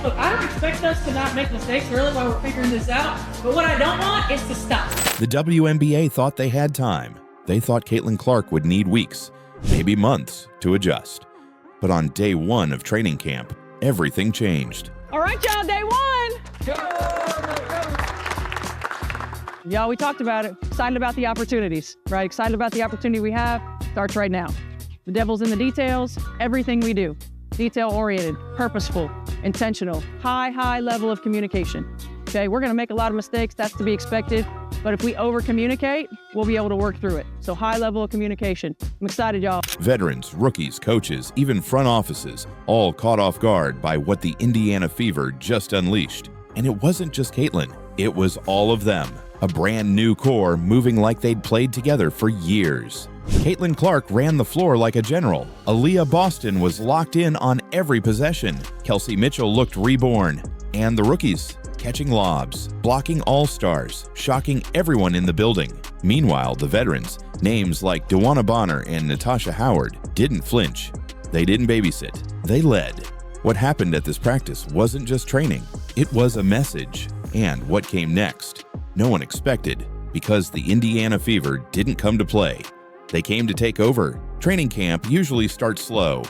Look, I don't expect us to not make mistakes really while we're figuring this out, but what I don't want is to stop. The WNBA thought they had time. They thought Caitlin Clark would need weeks, maybe months, to adjust. But on day one of training camp, everything changed. All right, y'all, day one. Y'all, we talked about it. Excited about the opportunities, right? Excited about the opportunity we have. Starts right now. The devil's in the details. Everything we do. Detail-oriented, purposeful, intentional, high level of communication. Okay, we're gonna make a lot of mistakes. That's to be expected. But if we over-communicate, we'll be able to work through it. So high level of communication. I'm excited, y'all. Veterans, rookies, coaches, even front offices, all caught off guard by what the Indiana Fever just unleashed. And it wasn't just Caitlin, it was all of them. A brand new core moving like they'd played together for years. Caitlin Clark ran the floor like a general. Aaliyah Boston was locked in on every possession. Kelsey Mitchell looked reborn. And the rookies, catching lobs, blocking all-stars, shocking everyone in the building. Meanwhile, the veterans, names like Brianna Turner and Natasha Howard, didn't flinch. They didn't babysit. They led. What happened at this practice wasn't just training. It was a message. And what came next, no one expected, because the Indiana Fever didn't come to play. They came to take over. Training camp usually starts slow.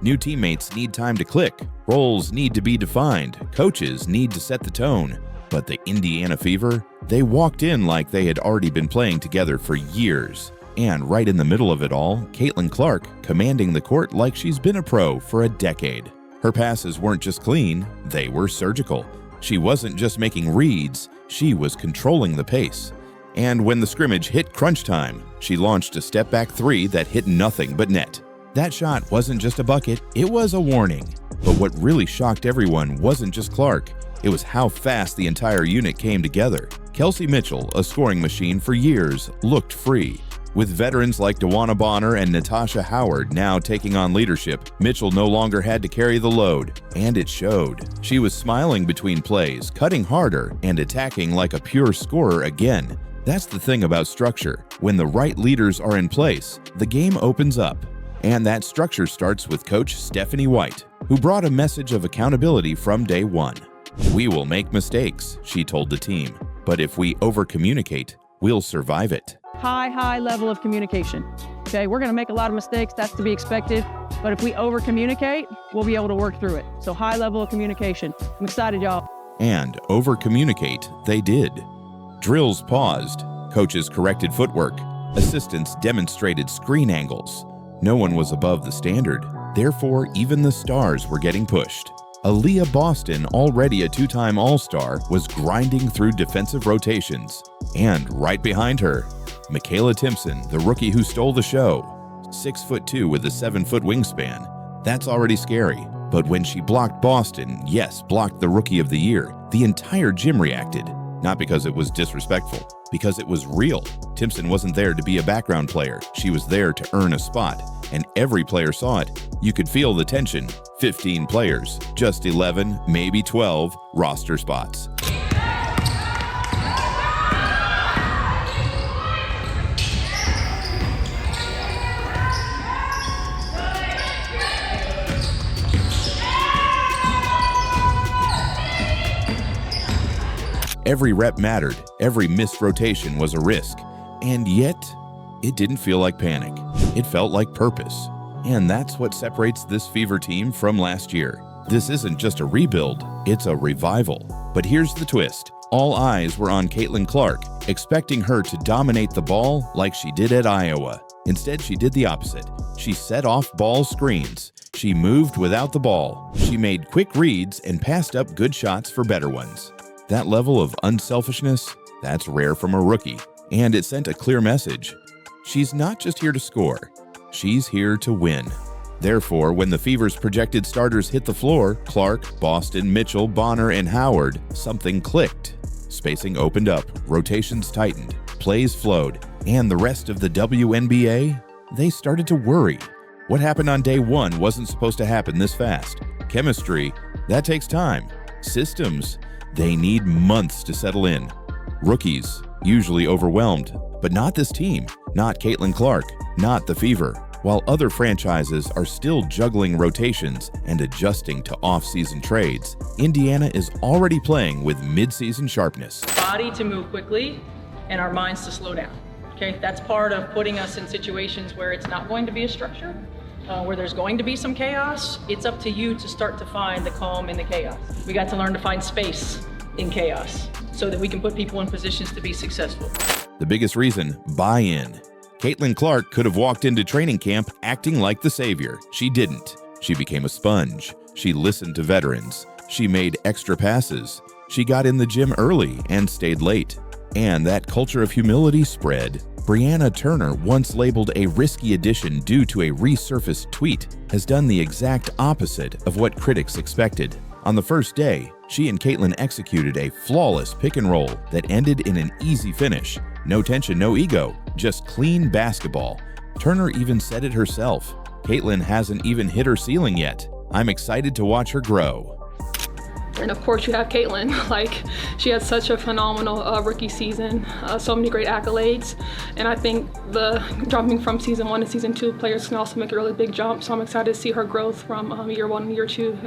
New teammates need time to click. Roles need to be defined. Coaches need to set the tone. But the Indiana Fever, they walked in like they had already been playing together for years. And right in the middle of it all, Caitlin Clark commanding the court like she's been a pro for a decade. Her passes weren't just clean, they were surgical. She wasn't just making reads, she was controlling the pace. And when the scrimmage hit crunch time, she launched a step-back three that hit nothing but net. That shot wasn't just a bucket, it was a warning. But what really shocked everyone wasn't just Clark, it was how fast the entire unit came together. Kelsey Mitchell, a scoring machine for years, looked free. With veterans like Brianna Turner and Natasha Howard now taking on leadership, Mitchell no longer had to carry the load, and it showed. She was smiling between plays, cutting harder, and attacking like a pure scorer again. That's the thing about structure. When the right leaders are in place, the game opens up. And that structure starts with Coach Stephanie White, who brought a message of accountability from day one. "We will make mistakes," she told the team, "but if we over-communicate, we'll survive it." High level of communication. Okay, we're gonna make a lot of mistakes. That's to be expected. But if we over-communicate, we'll be able to work through it. So high level of communication. I'm excited, y'all. And over-communicate they did. Drills paused, coaches corrected footwork, assistants demonstrated screen angles. No one was above the standard, therefore even the stars were getting pushed. Aaliyah Boston, already a two-time All-Star, was grinding through defensive rotations. And right behind her, Michaela Timpson, the rookie who stole the show. 6'2" with a 7-foot wingspan. That's already scary. But when she blocked Boston, yes, blocked the Rookie of the Year, the entire gym reacted. Not because it was disrespectful, because it was real. Timpson wasn't there to be a background player. She was there to earn a spot, and every player saw it. You could feel the tension. 15 players, just 11, maybe 12 roster spots. Every rep mattered, every missed rotation was a risk, and yet, it didn't feel like panic. It felt like purpose. And that's what separates this Fever team from last year. This isn't just a rebuild, it's a revival. But here's the twist. All eyes were on Caitlin Clark, expecting her to dominate the ball like she did at Iowa. Instead, she did the opposite. She set off ball screens. She moved without the ball. She made quick reads and passed up good shots for better ones. That level of unselfishness, that's rare from a rookie, and it sent a clear message. She's not just here to score, she's here to win. Therefore, when the Fever's projected starters hit the floor, Clark, Boston, Mitchell, Bonner, and Howard, something clicked. Spacing opened up, rotations tightened, plays flowed, and the rest of the WNBA, they started to worry. What happened on day one wasn't supposed to happen this fast. Chemistry, that takes time. Systems, they need months to settle in. Rookies, usually overwhelmed, but not this team, not Caitlin Clark, not the Fever. While other franchises are still juggling rotations and adjusting to off-season trades, Indiana is already playing with mid-season sharpness. Body to move quickly and our minds to slow down. Okay, that's part of putting us in situations where it's not going to be a structure, where there's going to be some chaos. It's up to you to start to find the calm in the chaos. We got to learn to find space in chaos so that we can put people in positions to be successful. The biggest reason, buy-in. Caitlin Clark could have walked into training camp acting like the savior. She didn't. She became a sponge. She listened to veterans. She made extra passes. She got in the gym early and stayed late. And that culture of humility spread. Brianna Turner, once labeled a risky addition due to a resurfaced tweet, has done the exact opposite of what critics expected. On the first day, she and Caitlin executed a flawless pick and roll that ended in an easy finish. No tension, no ego, just clean basketball. Turner even said it herself. Caitlin hasn't even hit her ceiling yet. I'm excited to watch her grow. And of course you have Caitlin, she had such a phenomenal rookie season, so many great accolades. And I think the jumping from season 1 to season 2, players can also make a really big jump. So I'm excited to see her growth from year 1 and year 2.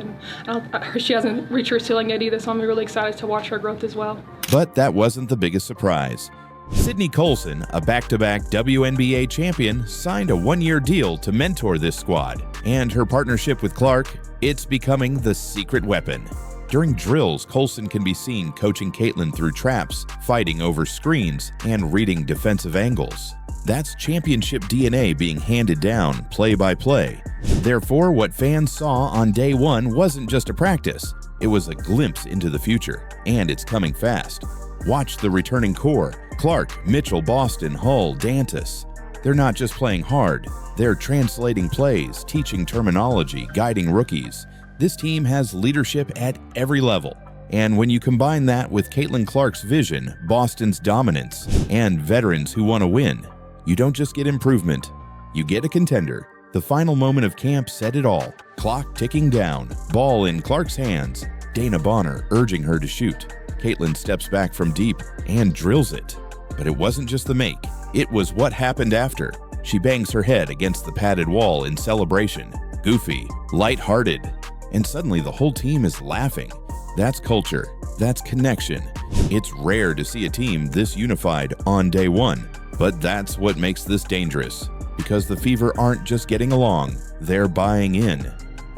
And she hasn't reached her ceiling yet either, so I'm really excited to watch her growth as well. But that wasn't the biggest surprise. Sydney Colson, a back-to-back WNBA champion, signed a 1-year deal to mentor this squad. And her partnership with Clark, it's becoming the secret weapon. During drills, Colson can be seen coaching Caitlin through traps, fighting over screens, and reading defensive angles. That's championship DNA being handed down play by play. Therefore, what fans saw on day 1 wasn't just a practice. It was a glimpse into the future, and it's coming fast. Watch the returning core: Clark, Mitchell, Boston, Hull, Dantas. They're not just playing hard. They're translating plays, teaching terminology, guiding rookies. This team has leadership at every level. And when you combine that with Caitlin Clark's vision, Boston's dominance, and veterans who want to win, you don't just get improvement, you get a contender. The final moment of camp said it all. Clock ticking down, ball in Clark's hands, Dana Bonner urging her to shoot. Caitlin steps back from deep and drills it. But it wasn't just the make, it was what happened after. She bangs her head against the padded wall in celebration. Goofy, lighthearted. And suddenly the whole team is laughing. That's culture. That's connection. It's rare to see a team this unified on day 1, but that's what makes this dangerous, because the Fever aren't just getting along, they're buying in.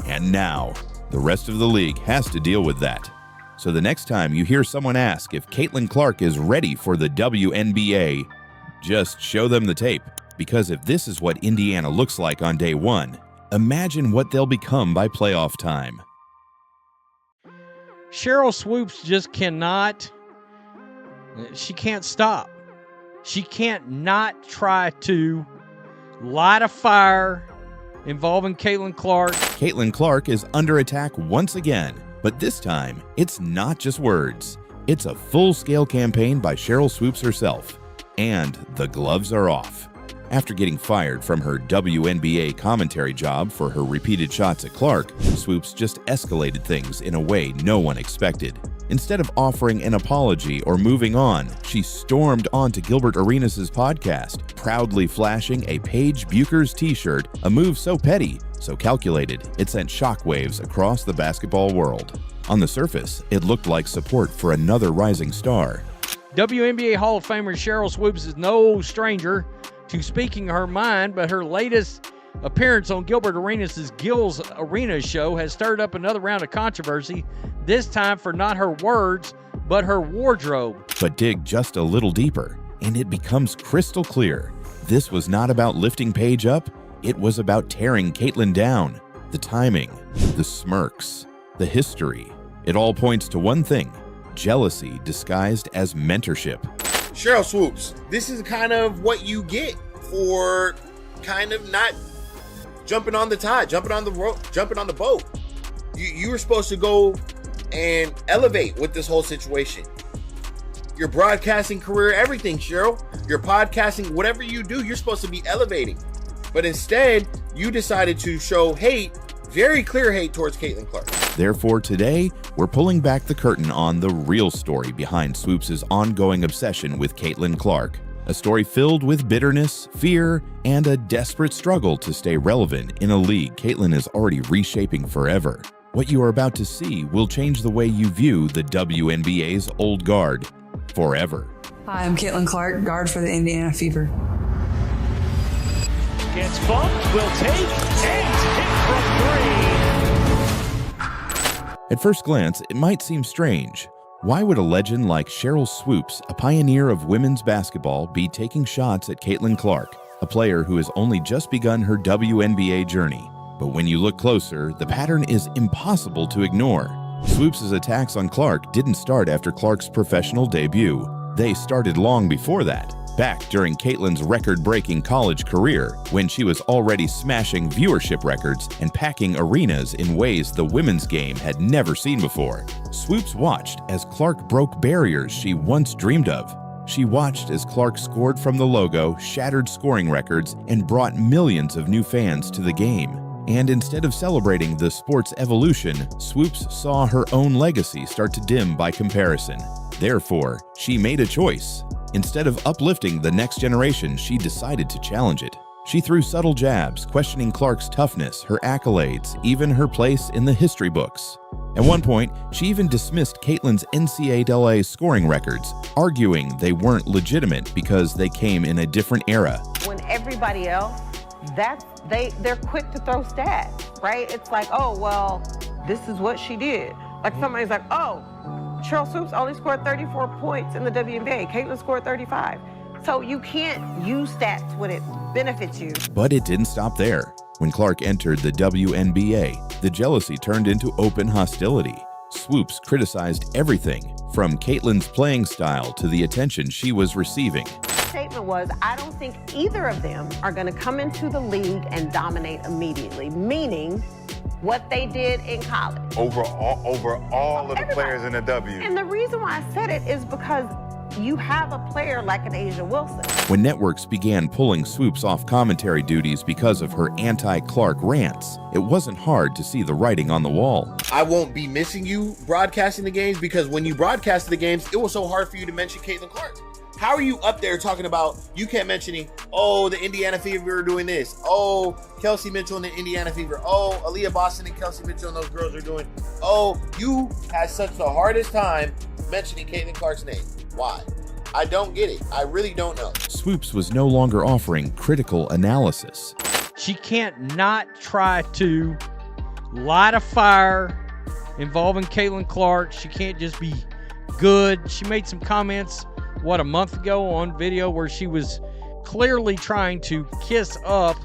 And now, the rest of the league has to deal with that. So the next time you hear someone ask if Caitlin Clark is ready for the WNBA, just show them the tape, because if this is what Indiana looks like on day 1, imagine what they'll become by playoff time. Sheryl Swoopes just cannot, she can't stop. She can't not try to light a fire involving Caitlin Clark. Caitlin Clark is under attack once again, but this time it's not just words. It's a full-scale campaign by Sheryl Swoopes herself. And the gloves are off. After getting fired from her WNBA commentary job for her repeated shots at Clark, Swoopes just escalated things in a way no one expected. Instead of offering an apology or moving on, she stormed onto Gilbert Arenas' podcast, proudly flashing a Paige Buecher's t-shirt, a move so petty, so calculated, it sent shockwaves across the basketball world. On the surface, it looked like support for another rising star. WNBA Hall of Famer Sheryl Swoopes is no stranger to speaking her mind, but her latest appearance on Gilbert Arenas' Gil's Arena show has stirred up another round of controversy, this time for not her words, but her wardrobe. But dig just a little deeper, and it becomes crystal clear. This was not about lifting Paige up, it was about tearing Caitlin down. The timing, the smirks, the history. It all points to one thing: jealousy disguised as mentorship. Sheryl Swoopes, this is kind of what you get for kind of not jumping on the tide, jumping on the rope, jumping on the boat. You were supposed to go and elevate with this whole situation. Your broadcasting career, everything, Sheryl. Your podcasting, whatever you do, you're supposed to be elevating. But instead, you decided to show hate, very clear hate towards Caitlin Clark. Therefore, today, we're pulling back the curtain on the real story behind Swoopes' ongoing obsession with Caitlin Clark. A story filled with bitterness, fear, and a desperate struggle to stay relevant in a league Caitlin is already reshaping forever. What you are about to see will change the way you view the WNBA's old guard forever. Hi, I'm Caitlin Clark, guard for the Indiana Fever. Gets bumped, will take, and hit from 3. At first glance, it might seem strange. Why would a legend like Sheryl Swoopes, a pioneer of women's basketball, be taking shots at Caitlin Clark, a player who has only just begun her WNBA journey? But when you look closer, the pattern is impossible to ignore. Swoopes' attacks on Clark didn't start after Clark's professional debut. They started long before that, back during Caitlin's record-breaking college career, when she was already smashing viewership records and packing arenas in ways the women's game had never seen before. Swoopes watched as Clark broke barriers she once dreamed of. She watched as Clark scored from the logo, shattered scoring records, and brought millions of new fans to the game. And instead of celebrating the sport's evolution, Swoopes saw her own legacy start to dim by comparison. Therefore, she made a choice. Instead of uplifting the next generation, she decided to challenge it. She threw subtle jabs, questioning Clark's toughness, her accolades, even her place in the history books. At one point, she even dismissed Caitlin's NCAA scoring records, arguing they weren't legitimate because they came in a different era. When everybody else, they're quick to throw stats, right? It's like, oh, well, this is what she did. Like somebody's like, oh, Sheryl Swoopes only scored 34 points in the WNBA. Caitlin scored 35. So you can't use stats when it benefits you. But it didn't stop there. When Clark entered the WNBA, the jealousy turned into open hostility. Swoopes criticized everything, from Caitlin's playing style to the attention she was receiving. The statement was, I don't think either of them are going to come into the league and dominate immediately, meaning what they did in college. Over all of the players in the W. And the reason why I said it is because you have a player like an Asia Wilson. When networks began pulling Swoopes off commentary duties because of her anti-Clark rants, it wasn't hard to see the writing on the wall. I won't be missing you broadcasting the games because when you broadcasted the games, it was so hard for you to mention Caitlin Clark. How are you up there talking about, you kept mentioning, oh, the Indiana Fever are doing this. Oh, Kelsey Mitchell and the Indiana Fever. Oh, Aaliyah Boston and Kelsey Mitchell and those girls are doing. Oh, you had such the hardest time mentioning Caitlin Clark's name. Why? I don't get it. I really don't know. Swoopes was no longer offering critical analysis. She can't not try to light a fire involving Caitlin Clark. She can't just be good. She made some comments, a month ago on video where she was clearly trying to kiss up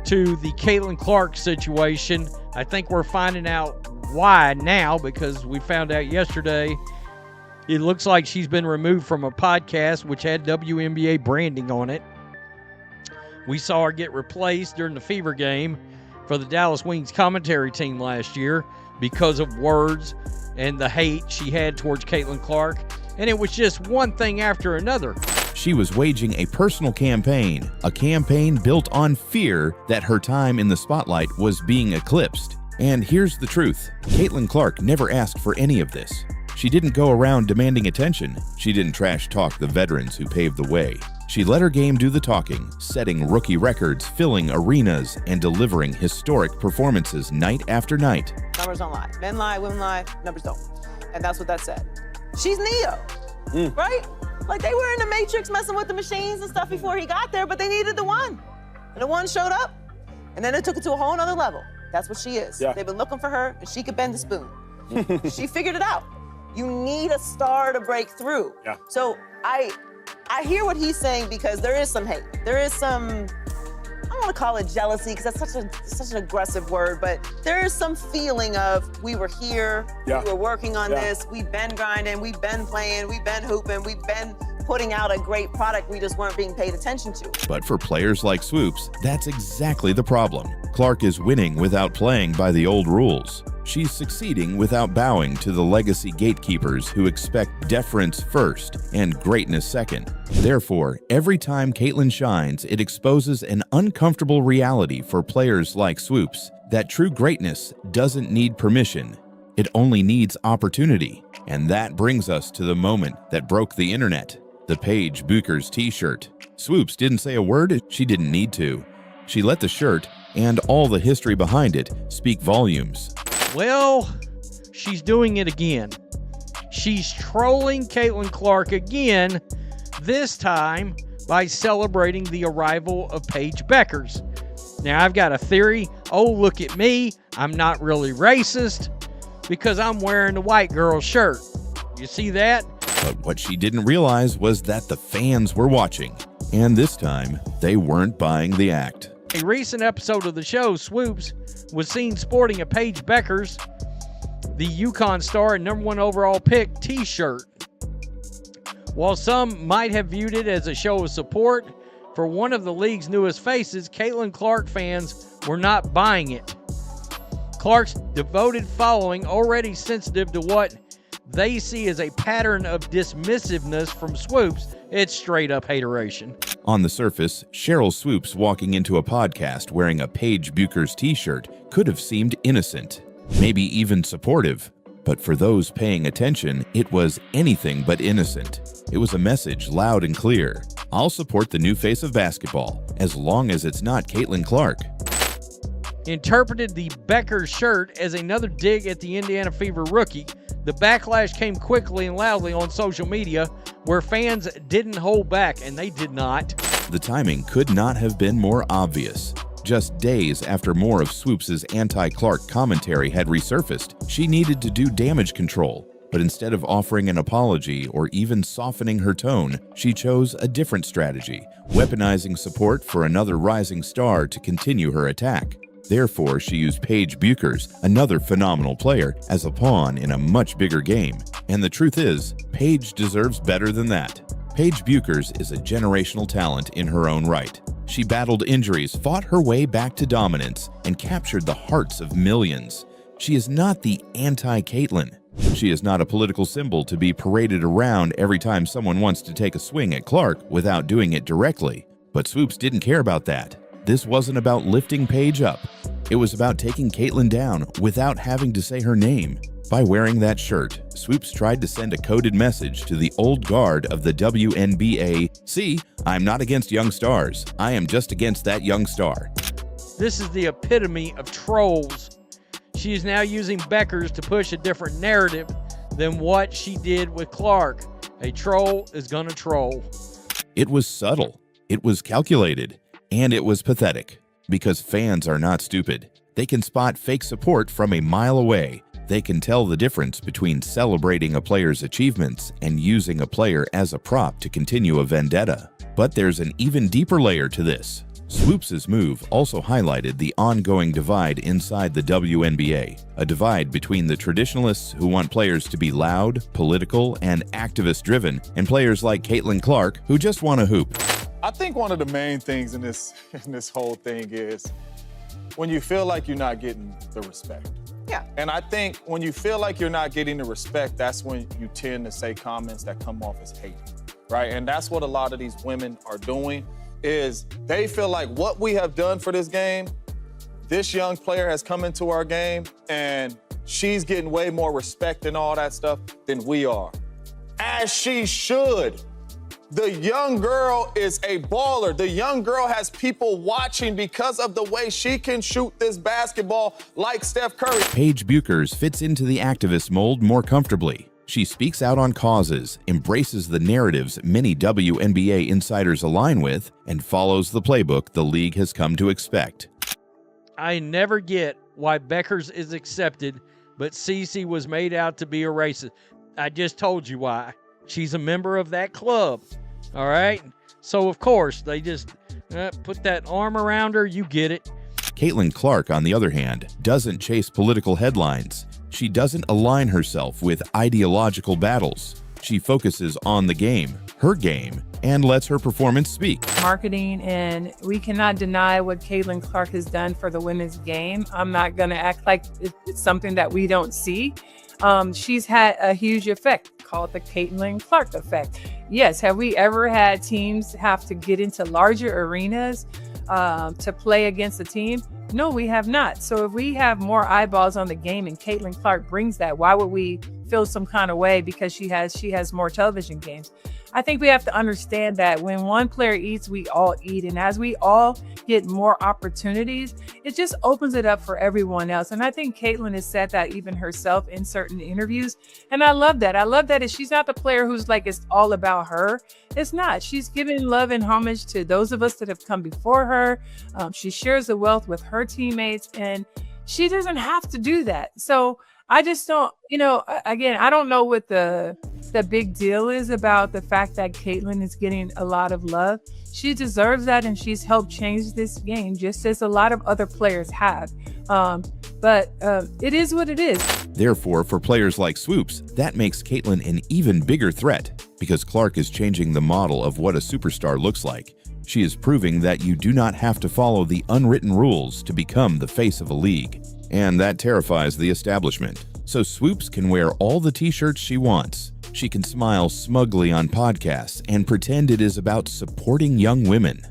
to the Caitlin Clark situation. I think we're finding out why now, because we found out yesterday it looks like she's been removed from a podcast which had WNBA branding on it. We saw her get replaced during the Fever game for the Dallas Wings commentary team last year because of words and the hate she had towards Caitlin Clark. And it was just one thing after another. She was waging a personal campaign, a campaign built on fear that her time in the spotlight was being eclipsed. And here's the truth. Caitlin Clark never asked for any of this. She didn't go around demanding attention. She didn't trash talk the veterans who paved the way. She let her game do the talking, setting rookie records, filling arenas, and delivering historic performances night after night. Numbers don't lie. Men lie, women lie, numbers don't. And that's what that said. She's Neo, right? Like they were in the Matrix messing with the machines and stuff before he got there, but they needed the one. And the one showed up, and then it took it to a whole nother level. That's what she is. Yeah. They've been looking for her, and she could bend the spoon. She figured it out. You need a star to break through. Yeah. So I hear what he's saying because there is some hate. There is some, I don't want to call it jealousy because that's such an aggressive word, but there is some feeling of we were here, we were working on this, we've been grinding, we've been playing, we've been hooping, we've been putting out a great product we just weren't being paid attention to. But for players like Swoopes, that's exactly the problem. Clark is winning without playing by the old rules. She's succeeding without bowing to the legacy gatekeepers who expect deference first and greatness second. Therefore, every time Caitlin shines, it exposes an uncomfortable reality for players like Swoopes that true greatness doesn't need permission. It only needs opportunity. And that brings us to the moment that broke the internet. the Paige Buchers t-shirt. Swoops didn't say a word. She didn't need to. She let the shirt and all the history behind it speak volumes. Well, she's doing it again. She's trolling Caitlin Clark again, this time by celebrating the arrival of Paige Buchers. Now, I've got a theory. Oh, look at me. I'm not really racist because I'm wearing the white girl shirt. You see that? But what she didn't realize was that the fans were watching. And this time, they weren't buying the act. A recent episode of the show, Swoops, was seen sporting a Paige Buchers, the UConn star and #1 overall pick, t-shirt. While some might have viewed it as a show of support for one of the league's newest faces, Caitlin Clark fans were not buying it. Clark's devoted following, already sensitive to what they see as a pattern of dismissiveness from Swoops, it's straight up hateration. On the surface, Cheryl Swoops walking into a podcast wearing a Paige Buchers t-shirt could have seemed innocent, maybe even supportive. But for those paying attention, it was anything but innocent. It was a message loud and clear. I'll support the new face of basketball, as long as it's not Caitlin Clark. Interpreted the Buchers shirt as another dig at the Indiana Fever rookie, the backlash came quickly and loudly on social media, where fans didn't hold back, and they did not. The timing could not have been more obvious. Just days after more of Swoops' anti-Clark commentary had resurfaced, she needed to do damage control. But instead of offering an apology or even softening her tone, she chose a different strategy, weaponizing support for another rising star to continue her attack. Therefore, she used Paige Buchers, another phenomenal player, as a pawn in a much bigger game. And the truth is, Paige deserves better than that. Paige Buchers is a generational talent in her own right. She battled injuries, fought her way back to dominance, and captured the hearts of millions. She is not the anti-Caitlin. She is not a political symbol to be paraded around every time someone wants to take a swing at Clark without doing it directly. But Swoops didn't care about that. This wasn't about lifting Paige up. It was about taking Caitlin down without having to say her name. By wearing that shirt, Swoops tried to send a coded message to the old guard of the WNBA. See, I'm not against young stars. I am just against that young star. This is the epitome of trolls. She is now using Buchers to push a different narrative than what she did with Clark. A troll is gonna troll. It was subtle, it was calculated, and it was pathetic. Because fans are not stupid. They can spot fake support from a mile away. They can tell the difference between celebrating a player's achievements and using a player as a prop to continue a vendetta. But there's an even deeper layer to this. Swoops' move also highlighted the ongoing divide inside the WNBA, a divide between the traditionalists who want players to be loud, political, and activist-driven, and players like Caitlin Clark who just want to hoop. I think one of the main things in this whole thing is when you feel like you're not getting the respect. Yeah. And I think when you feel like you're not getting the respect, that's when you tend to say comments that come off as hate, right? And that's what a lot of these women are doing, is they feel like what we have done for this game, this young player has come into our game and she's getting way more respect and all that stuff than we are. As she should. The young girl is a baller. The young girl has people watching because of the way she can shoot this basketball like Steph Curry. Paige Buchers fits into the activist mold more comfortably. She speaks out on causes, embraces the narratives many WNBA insiders align with, and follows the playbook the league has come to expect. I never get why Buchers is accepted, but Cece was made out to be a racist. I just told you why. She's a member of that club, all right? So, of course, they just put that arm around her. You get it. Caitlin Clark, on the other hand, doesn't chase political headlines. She doesn't align herself with ideological battles. She focuses on the game, her game, and lets her performance speak. Marketing, and we cannot deny what Caitlin Clark has done for the women's game. I'm not going to act like it's something that we don't see. She's had a huge effect, called the Caitlin Clark effect. Yes, have we ever had teams have to get into larger arenas to play against a team? No, we have not. So if we have more eyeballs on the game and Caitlin Clark brings that, why would we feel some kind of way because she has more television games? I think we have to understand that when one player eats, we all eat. And as we all get more opportunities, it just opens it up for everyone else. And I think Caitlin has said that even herself in certain interviews. And I love that. I love that she's not the player who's like, it's all about her. It's not. She's giving love and homage to those of us that have come before her. She shares the wealth with her teammates, and she doesn't have to do that. So I just don't, again, I don't know what the big deal is about the fact that Caitlin is getting a lot of love. She deserves that, and she's helped change this game just as a lot of other players have. But it is what it is. Therefore, for players like Swoops, that makes Caitlin an even bigger threat because Clark is changing the model of what a superstar looks like. She is proving that you do not have to follow the unwritten rules to become the face of a league. And that terrifies the establishment. So Swoops can wear all the t-shirts she wants. She can smile smugly on podcasts and pretend it is about supporting young women.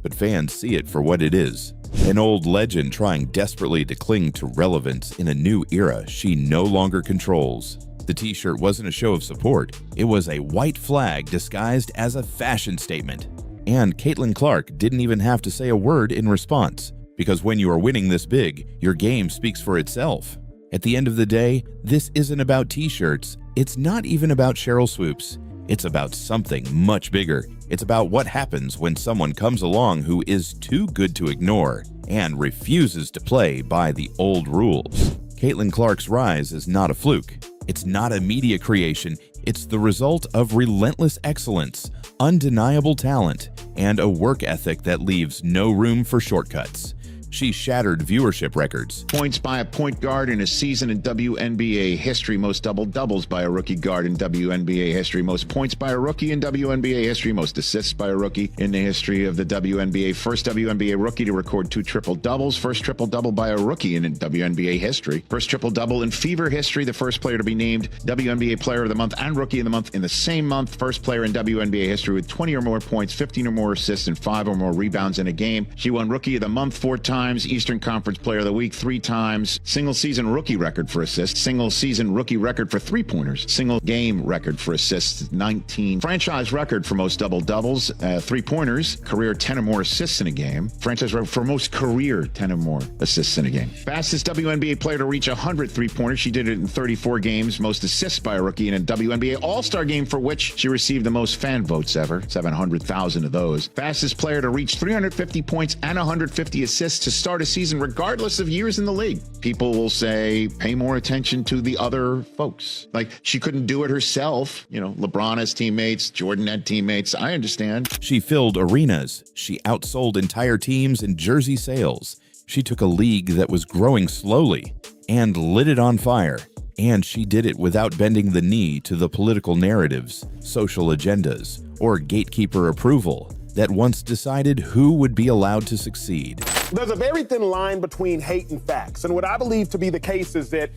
But fans see it for what it is. An old legend trying desperately to cling to relevance in a new era she no longer controls. The t-shirt wasn't a show of support. It was a white flag disguised as a fashion statement. And Caitlin Clark didn't even have to say a word in response, because when you are winning this big, your game speaks for itself. At the end of the day, this isn't about t-shirts. It's not even about Sheryl Swoops. It's about something much bigger. It's about what happens when someone comes along who is too good to ignore and refuses to play by the old rules. Caitlin Clark's rise is not a fluke. It's not a media creation. It's the result of relentless excellence, undeniable talent, and a work ethic that leaves no room for shortcuts. She shattered viewership records. Points by a point guard in a season in WNBA history. Most double-doubles by a rookie guard in WNBA history. Most points by a rookie in WNBA history. Most assists by a rookie in the history of the WNBA. First WNBA rookie to record 2 triple-doubles. First triple-double by a rookie in WNBA history. First triple-double in Fever history. The first player to be named WNBA Player of the Month and Rookie of the Month in the same month. First player in WNBA history with 20 or more points, 15 or more assists, and 5 or more rebounds in a game. She won Rookie of the Month 4 times. Eastern Conference Player of the Week 3 times, single season rookie record for assists, single season rookie record for 3-pointers, single game record for assists 19, franchise record for most double-doubles, 3-pointers, career 10 or more assists in a game, franchise record for most career 10 or more assists in a game. Fastest WNBA player to reach 100 3-pointers, she did it in 34 games, most assists by a rookie in a WNBA All-Star game for which she received the most fan votes ever, 700,000 of those. Fastest player to reach 350 points and 150 assists to start a season regardless of years in the league. People will say, pay more attention to the other folks. Like, she couldn't do it herself. LeBron has teammates, Jordan had teammates. I understand. She filled arenas. She outsold entire teams in jersey sales. She took a league that was growing slowly and lit it on fire. And she did it without bending the knee to the political narratives, social agendas, or gatekeeper approval that once decided who would be allowed to succeed. There's a very thin line between hate and facts, and what I believe to be the case is that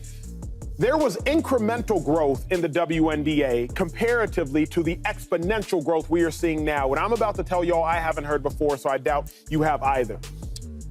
there was incremental growth in the WNBA comparatively to the exponential growth we are seeing now. What I'm about to tell y'all I haven't heard before, so I doubt you have either.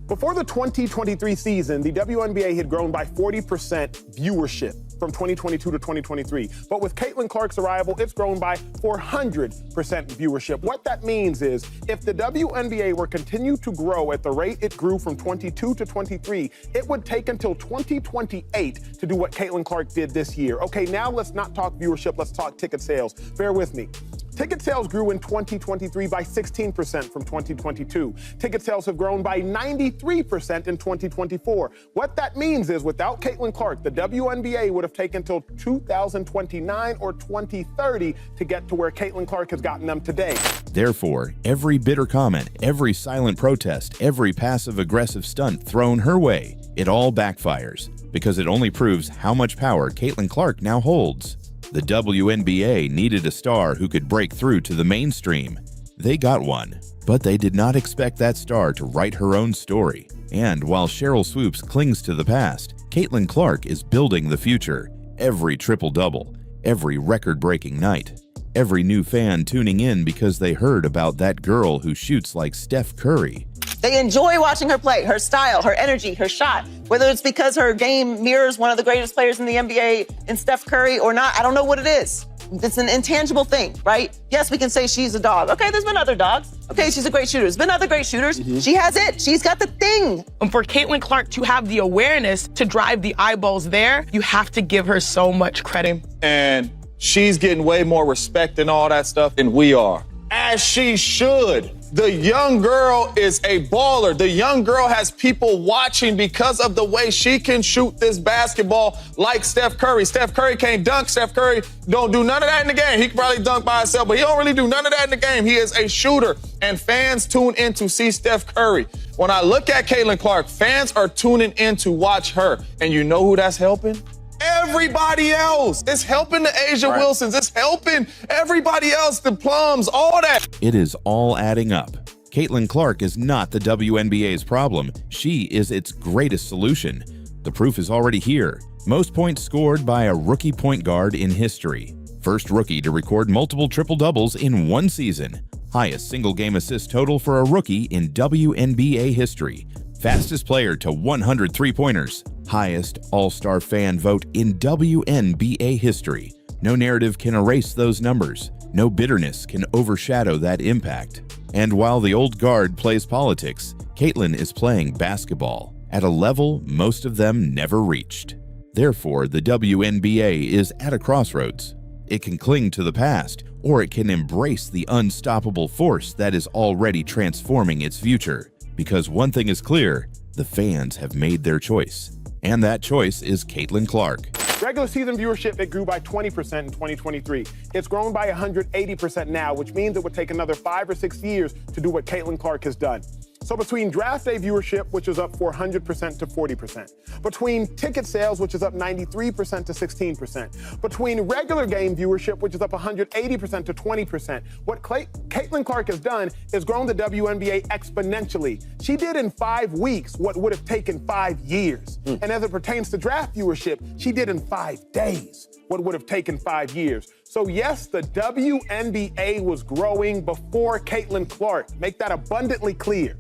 Before the 2023 season, the WNBA had grown by 40% viewership from 2022 to 2023. But with Caitlin Clark's arrival, it's grown by 400% viewership. What that means is if the WNBA were to continue to grow at the rate it grew from 22 to 23, it would take until 2028 to do what Caitlin Clark did this year. Okay, now let's not talk viewership, let's talk ticket sales. Bear with me. Ticket sales grew in 2023 by 16% from 2022. Ticket sales have grown by 93% in 2024. What that means is without Caitlin Clark, the WNBA would have taken till 2029 or 2030 to get to where Caitlin Clark has gotten them today. Therefore, every bitter comment, every silent protest, every passive-aggressive stunt thrown her way, it all backfires because it only proves how much power Caitlin Clark now holds. The WNBA needed a star who could break through to the mainstream. They got one, but they did not expect that star to write her own story. And while Sheryl Swoops clings to the past, Caitlin Clark is building the future. Every triple-double, every record-breaking night, every new fan tuning in because they heard about that girl who shoots like Steph Curry. They enjoy watching her play, her style, her energy, her shot. Whether it's because her game mirrors one of the greatest players in the NBA in Steph Curry or not, I don't know what it is. It's an intangible thing, right? Yes, we can say she's a dog. Okay, there's been other dogs. Okay, she's a great shooter. There's been other great shooters. She has it. She's got the thing. And for Caitlin Clark to have the awareness to drive the eyeballs there, you have to give her so much credit. And she's getting way more respect and all that stuff than we are. As she should. The young girl is a baller. The young girl has people watching because of the way she can shoot this basketball like Steph Curry. Steph Curry can't dunk. Steph Curry don't do none of that in the game. He can probably dunk by himself, but he don't really do none of that in the game. He is a shooter, and fans tune in to see Steph Curry. When I look at Caitlin Clark, fans are tuning in to watch her. And you know who that's helping? Everybody else. It's helping the Asia Wilsons. It's helping everybody else, the Plums, all that. It is all adding up. Caitlin Clark is not the WNBA's problem. She is its greatest solution. The proof is already here. Most points scored by a rookie point guard in history. First rookie to record multiple triple-doubles in one season. Highest single-game assist total for a rookie in WNBA history. Fastest player to 100 three-pointers. Highest all-star fan vote in WNBA history. No narrative can erase those numbers. No bitterness can overshadow that impact. And while the old guard plays politics, Caitlin is playing basketball at a level most of them never reached. Therefore, the WNBA is at a crossroads. It can cling to the past, or it can embrace the unstoppable force that is already transforming its future. Because one thing is clear, the fans have made their choice. And that choice is Caitlin Clark. Regular season viewership, it grew by 20% in 2023. It's grown by 180% now, which means it would take another 5 or 6 years to do what Caitlin Clark has done. So between draft day viewership, which is up 400% to 40%, between ticket sales, which is up 93% to 16%, between regular game viewership, which is up 180% to 20%, what Caitlin Clark has done is grown the WNBA exponentially. She did in 5 weeks what would have taken 5 years. And as it pertains to draft viewership, she did in 5 days what would have taken 5 years. So yes, the WNBA was growing before Caitlin Clark. Make that abundantly clear.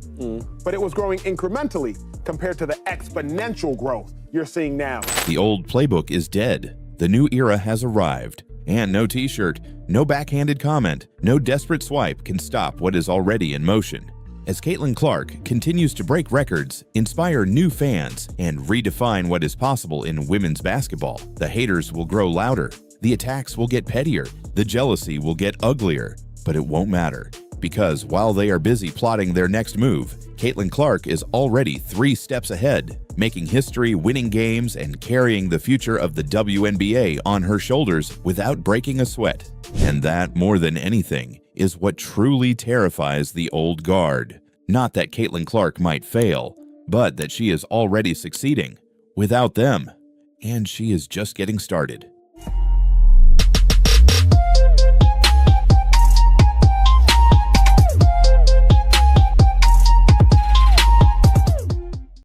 But it was growing incrementally compared to the exponential growth you're seeing now. The old playbook is dead. The new era has arrived. And no t-shirt, no backhanded comment, no desperate swipe can stop what is already in motion. As Caitlin Clark continues to break records, inspire new fans, and redefine what is possible in women's basketball, the haters will grow louder. The attacks will get pettier, the jealousy will get uglier, but it won't matter. Because while they are busy plotting their next move, Caitlin Clark is already 3 steps ahead, making history, winning games, and carrying the future of the WNBA on her shoulders without breaking a sweat. And that, more than anything, is what truly terrifies the old guard. Not that Caitlin Clark might fail, but that she is already succeeding. Without them. And she is just getting started.